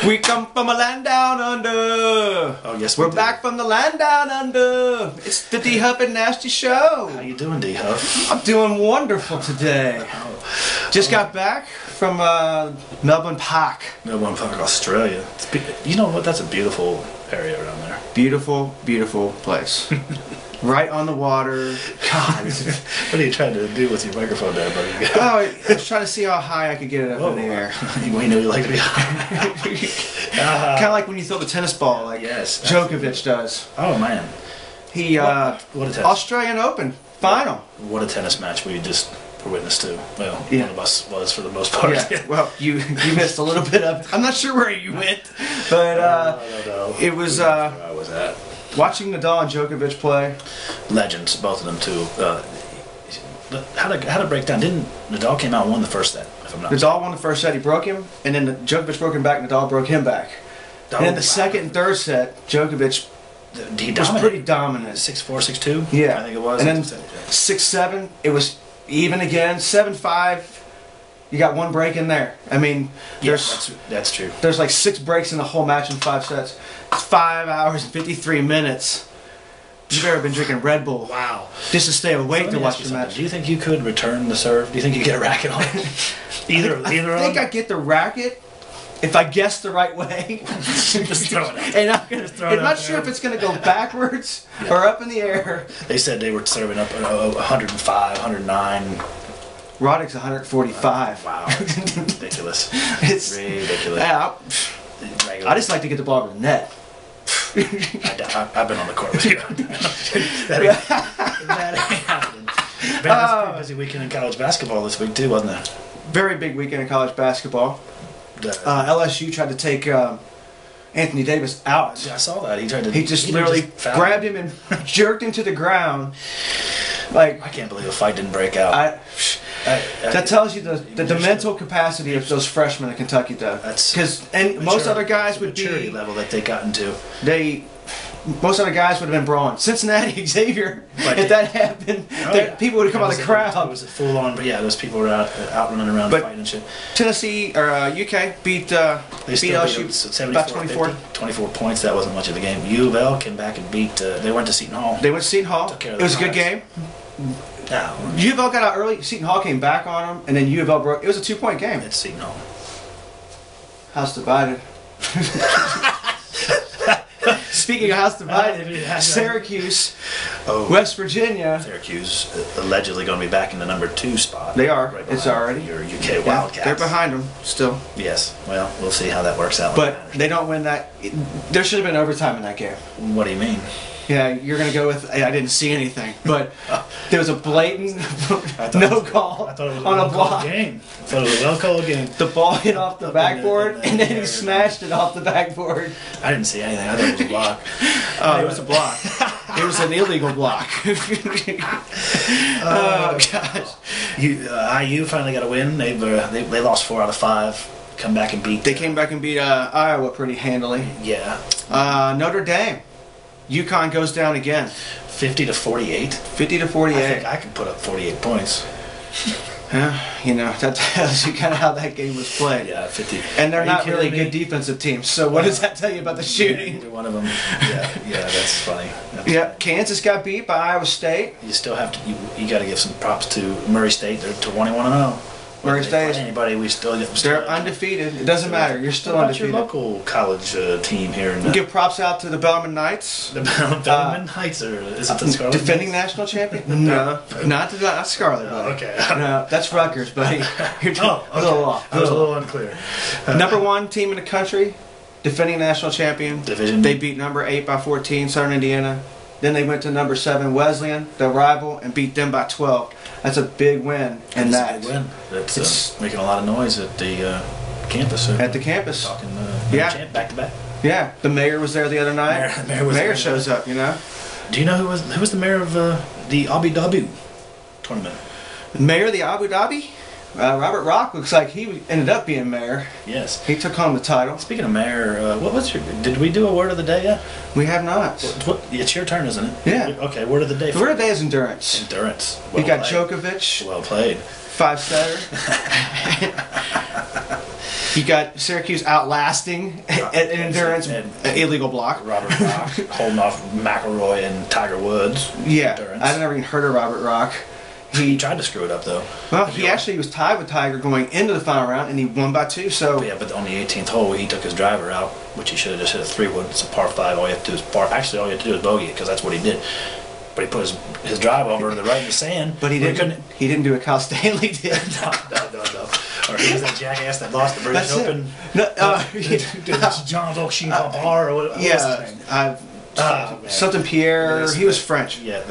We come from a land down under. Oh yes, We're back from the land down under. It's the D-Huff and Nasty Show. How you doing, D-Huff? I'm doing wonderful today. Just got back from Melbourne Park. Melbourne Park, Australia. You know what? That's a beautiful area around there. Beautiful, beautiful place. Right on the water. God. What are you trying to do with your microphone there, buddy? Oh, I was trying to see how high I could get it up in the air. We know you like to be high. Kind of like when you throw the tennis ball, like yes, Djokovic does. Oh man. He what a tennis. Australian Open final. What a tennis match we just were witness to. Well, yeah. One of us was for the most part. Yeah. Well, you missed a little bit of. I'm not sure where you went, but no. It was. Where I was at. Watching Nadal and Djokovic play. Legends, both of them too. How to break down? Didn't Nadal came out and won the first set? If I'm not Nadal won the first set. He broke him, and then Djokovic broke him back. Nadal broke him back. And then the second and third set, Djokovic was pretty dominant. 6-4, 6-2. Yeah, I think it was. And then 6-7, it was even again. 7-5. You got one break in there. I mean, that's true. There's like 6 breaks in the whole match in 5 sets. It's 5 hours and 53 minutes. You've ever been drinking Red Bull? Wow. Just to stay awake to watch the match. Do you think you could return the serve? Do you think you get a racket on it? Either I think I get the racket if I guess the right way. Just throw it out. And I'm not sure if it's going to go backwards or up in the air. They said they were serving up 105, 109. Roddick's 145. Wow. Ridiculous. It's ridiculous. Yeah, I just like to get the ball to the net. I've been on the court with you. That ain't happening. Man, that's a pretty busy weekend in college basketball this week too, wasn't it? Very big weekend in college basketball. LSU tried to take Anthony Davis out. Yeah, I saw that. He just literally grabbed him and jerked him to the ground. Like, I can't believe a fight didn't break out. That tells you the mental capacity of those freshmen in Kentucky, though. Because most other guys would maturity level that they got into. Most other guys would have been brawling. Cincinnati, Xavier, if that happened, people would have come out of the crowd. It was a full on, but yeah, those people were out running around fighting and shit. Tennessee or UK beat LSU about 24. 24 points. That wasn't much of a game. U of L came back and beat. They went to Seton Hall. They went to Seton Hall. It was a good game. No. U of L got out early. Seton Hall came back on them, and then U of L broke. It was a 2-point game. It's Seton Hall. House divided. Speaking of house divided, Syracuse, West Virginia. Syracuse allegedly going to be back in the number 2 spot. They are. Right, it's already. Your UK Wildcats. They're behind them still. Yes. Well, we'll see how that works out. But they don't win that. There should have been overtime in that game. What do you mean? Yeah, you're going to go with, I didn't see anything, but there was a blatant no call on a block. Game. I thought it was a well-called game. The ball hit off the backboard, and then he smashed it off the backboard. I didn't see anything. I thought it was a block. Oh, it was a block. It was an illegal block. Oh, gosh. IU finally got a win. They lost 4 out of 5. Come back and beat. They came back and beat Iowa pretty handily. Yeah. Notre Dame. UConn goes down again. 50-48. 50-48. I think I could put up 48 points. You know, that tells you kind of how that game was played. Yeah, 50. And they're not really good defensive teams. So what does that tell you about the shooting? Either one of them. Yeah, that's funny. Kansas got beat by Iowa State. You still have to. You got to give some props to Murray State. They're 21-0. Murray State. Anybody, they're undefeated. It doesn't matter. You're still undefeated. Your local college team here. Give props out to the Bellarmine Knights. The Bellarmine Knights, or is it the Scarlet? Defending national champion? No, not Scarlet. Oh, okay. No, that's Rutgers, buddy. You're a little off. I was a little unclear. Number 1 team in the country, defending national champion. Division. They beat number 8 by 14, Southern Indiana. Then they went to number 7, Wesleyan, the rival, and beat them by 12. That's a big win. And that's a big win. It's making a lot of noise at the campus. At the campus. Talking back to back. Yeah, the mayor was there the other night. Mayor shows up, you know. Do you know who was the mayor of the Abu Dhabi tournament? Mayor of the Abu Dhabi? Robert Rock looks like he ended up being mayor. Yes. He took home the title. Speaking of mayor, did we do a word of the day yet? We have not. It's your turn, isn't it? Yeah. Okay, word of the day. The word of the day is endurance. Endurance. You got Djokovic. Well played. 5-setter. You got Syracuse outlasting an endurance illegal block. Robert Rock holding off McElroy and Tiger Woods. Yeah, endurance. I never even heard of Robert Rock. He tried to screw it up though. Well, he actually was tied with Tiger going into the final round, and he won by 2. So yeah, but on the 18th hole, he took his driver out, which he should have just hit a 3-wood. It's a par 5. All you have to do is par. Actually, all you have to do is bogey because that's what he did. But he put his drive over to the right in the sand. But he didn't. He didn't do what Kyle Stanley did. No. Or he was that jackass that lost the British Open. No, John Volkswagen Papar or what? Yeah, something Pierre. He was French. Yeah,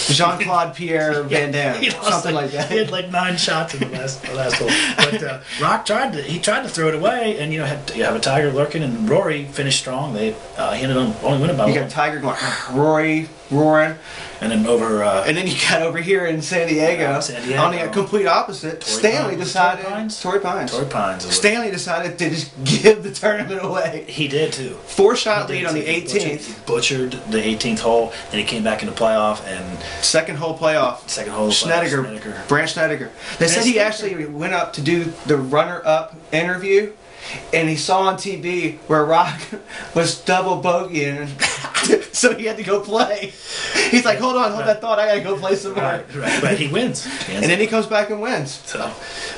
Jean-Claude Pierre Van Damme, something like that. He had like 9 shots in the last hole. But Rock tried to throw it away, and you have a Tiger lurking, and Rory finished strong. He ended up only winning by 1. You got Tiger going, Rory roaring. And then and then you got over here in San Diego. On the complete opposite. Stanley decided. Torrey Pines. Stanley decided to just give the tournament away. He did too. 4-shot lead on the 18th. He butchered the 18th hole, and he came back in the playoff. And second hole playoff. Snedeker. Brandt Snedeker. They said he actually went up to do the runner-up interview. And he saw on TV where Rock was double bogeying, so he had to go play. He's like, hold that thought, I gotta go play some more. Right. But he wins. And then he comes back and wins. So,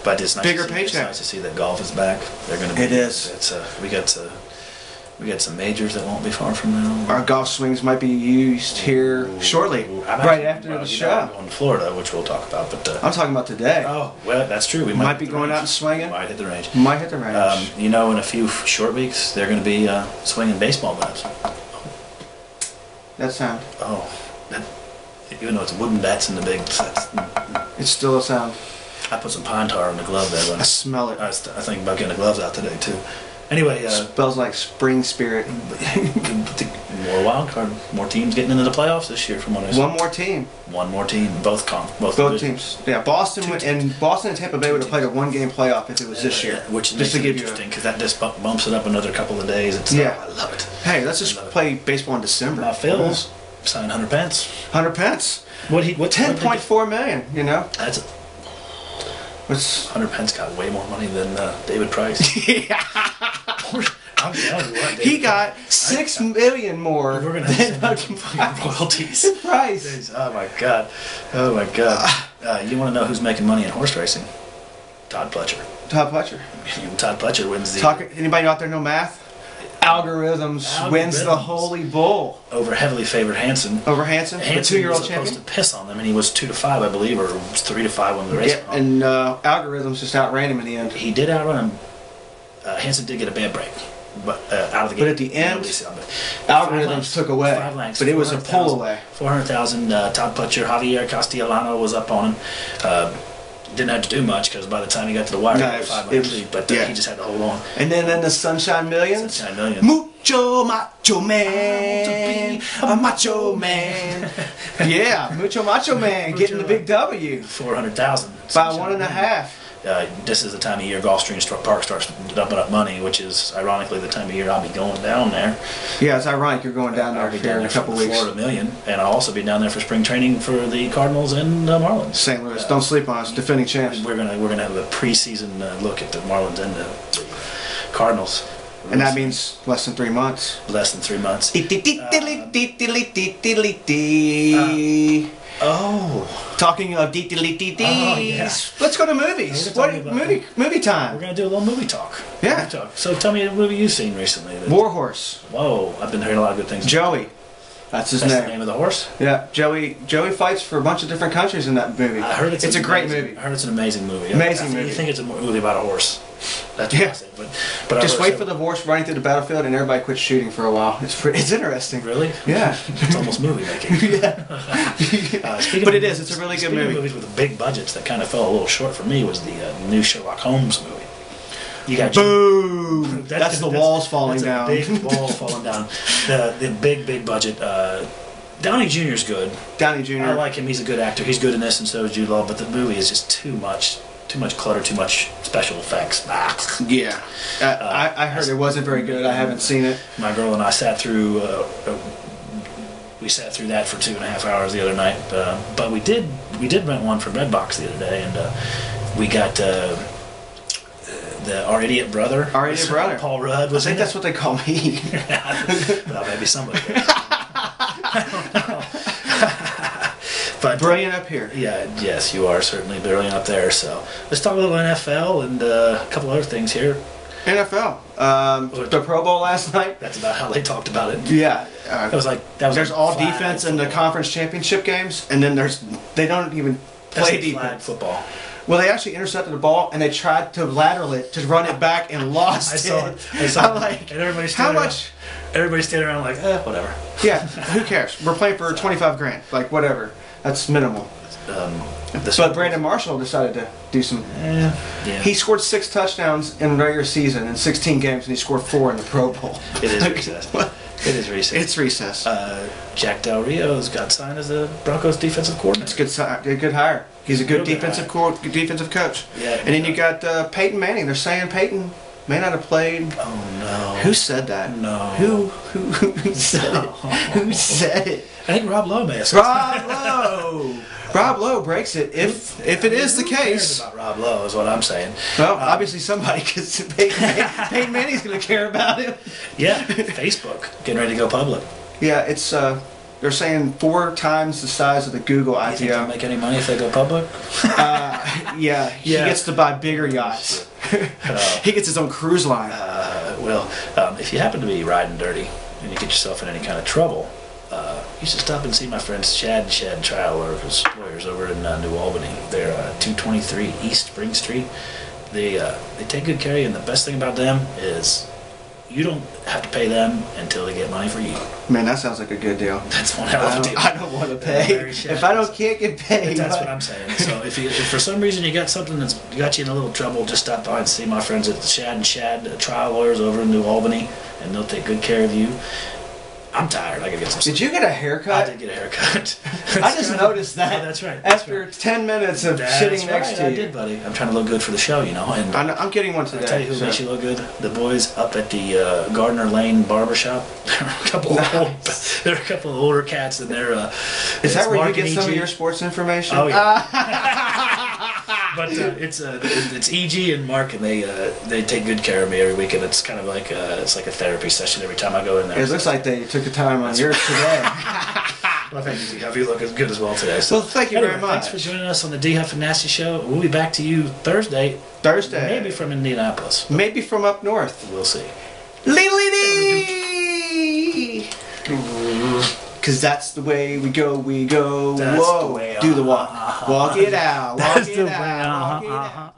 but it's nice. Bigger to see, paycheck. It's nice to see that golf is back. They're going to be. It is. We got some majors that won't be far from now. Our golf swings might be used here shortly, right after the show. I'm going to Florida, which we'll talk about. But I'm talking about today. Oh, well, that's true. We might be going out and swinging. Might hit the range. In a few short weeks, they're going to be swinging baseball bats. That sound. Even though it's wooden bats in the big. It's still a sound. I put some pine tar on the glove there. I smell it. I think about getting the gloves out today too. Anyway, smells like spring spirit. More wild card, more teams getting into the playoffs this year, from what I saw. One more team, both teams. Yeah, Boston and Tampa Bay would have played a 1-game playoff if it was this year. Which makes it interesting because that just bumps it up another couple of days. I love it. Hey, let's just play baseball in December. Phil's signed 100 pence. 100 pence. What 10.4 million. You know. That's. 100 pence got way more money than David Price. Yeah. I'm telling you what, he got $6 million more than fucking royalties. Price. Oh my god. You want to know who's making money in horse racing? Todd Pletcher. Todd Pletcher wins the. Anybody out there know math? Algorithms wins the Holy Bull over heavily favored Hansen. The 2-year-old champion. Supposed to piss on them, and he was 2-5, I believe, or 3-5 when the race. Yeah, and Algorithms just outran him in the end. He did outrun him. Hansen did get a bad break, but out of the gate. But at the end, Algorithms took away. 5 lengths, but it was a pull away. 400,000. Todd Pletcher, Javier Castellano was up on him. Didn't have to do much because by the time he got to the wire, he had 5 lead, but he just had to hold on. And then the Sunshine Millions. Mucho Macho Man. A Macho Man. Yeah, Mucho Macho Man getting the big W. 400,000. By 1.5. This is the time of year Gulfstream Park starts dumping up money, which is ironically the time of year I'll be going down there. Yeah, it's ironic you're going down there in a couple weeks. Florida Million, and I'll also be down there for spring training for the Cardinals and Marlins. St. Louis, don't sleep on us, defending champs. We're gonna have a preseason look at the Marlins and the Cardinals. And that means less than 3 months. Less than 3 months. Talking of DTLTDs, let's go to movies. Movie time. We're gonna do a little movie talk. Yeah. So tell me a movie you've seen recently. Warhorse. Whoa, I've been hearing a lot of good things. Joey. That's his name. That's the name of the horse? Yeah, Joey fights for a bunch of different countries in that movie. I heard it's a great movie. I heard it's an amazing movie. Amazing movie. You think it's a movie about a horse? That's what I said. But just wait for the horse running through the battlefield and everybody quits shooting for a while. It's interesting. Really? Yeah. It's almost movie making. Yeah. But it is. It's a really good movie. Movies with big budgets that kind of fell a little short for me was the new Sherlock Holmes movie. You got boom. That's the walls falling down. Big wall falling down. The big budget. Downey Jr.'s good. Downey Jr. I like him. He's a good actor. He's good in this, and so is Jude Law. But the movie is just too much clutter, too much special effects. Yeah, I heard it wasn't very good. I haven't seen it. My girl and I sat through. We sat through that for 2.5 hours the other night. But we did rent one from Redbox the other day, and we got. our idiot brother. Our idiot brother. Paul Rudd was I think in that's what they call me. Well, maybe somebody. I don't know. But Brilliant up here. yeah, yes, you are certainly brilliant up there. So let's talk a little NFL and a couple other things here. NFL. The Pro Bowl last night. That's about how they talked about it. Yeah. There's all flag defense in the football. conference championship games, and then they don't even play That's flag defense. football. Well, they actually intercepted the ball, and they tried to lateral it to run it back and lost I saw it. it. I saw I'm it. like, And everybody's how standing much? Everybody's standing around like, whatever. Yeah, who cares? We're playing for 25 grand. Like, whatever. That's minimal. But Brandon Marshall decided to do some. Yeah. He scored 6 touchdowns in regular season in 16 games, and he scored 4 in the Pro Bowl. It is recess. It is recess. It's recess. Jack Del Rio's got signed as the Broncos defensive coordinator. It's a good hire. He's a good Real good defensive good defensive coach. Yeah. And then you got Peyton Manning. They're saying Peyton may not have played. Oh no. Who said that? No. Who said it? Who said it? I think Rob Lowe may have said Rob Lowe. Rob Lowe breaks it if it is the Who cares case. about Rob Lowe is what I'm saying. Well, obviously somebody, because Peyton Manning's going to care about him. Yeah. Facebook getting ready to go public. Yeah, it's they're saying 4 times the size of the Google You think they'll IPO. make any money if they go public? Yeah, he Yeah. gets to buy bigger yachts. He gets his own cruise line. If you happen to be riding dirty and you get yourself in any kind of trouble, you should stop and see my friends Chad and Shad Trial Lawyers over in New Albany. They're 223 East Spring Street. They take good care of you, and the best thing about them is you don't have to pay them until they get money for you. Man, that sounds like a good deal. That's one hell of a deal. I don't want to pay. Very shallow. If I can't get paid. That's what I'm saying. So if for some reason you got something that's got you in a little trouble, just stop by and see my friends at Shad and Shad Trial Lawyers over in New Albany, and they'll take good care of you. I'm tired. I gotta get some sleep. Did you get a I haircut? did get a haircut. I just noticed that. Oh, that's right. After 10 minutes of sitting next to I you. did, buddy. I'm trying to look good for the show, you know. And I'm getting one today. I'll tell you who so. makes you look good. The boys up at the Gardner Lane Barbershop. They're a couple. They're a couple of older cats, and they're. Is that where Mark you get and some of EG. your sports information? Oh yeah. But it's EG and Mark, and they take good care of me every week, and it's kind of like a therapy session every time I go in there. It looks like they took the time on yours today. Well, thank you. You look as good as well today. So, Well, thank you very much. Thanks for joining us on the Dhuff and Nasty Show. We'll be back to you Thursday. Maybe from Indianapolis. Maybe from up north. We'll see. Because that's the way we go. That's Whoa. the way, Do the walk. Walk it out. Walk That's it the way, out. Walk it out.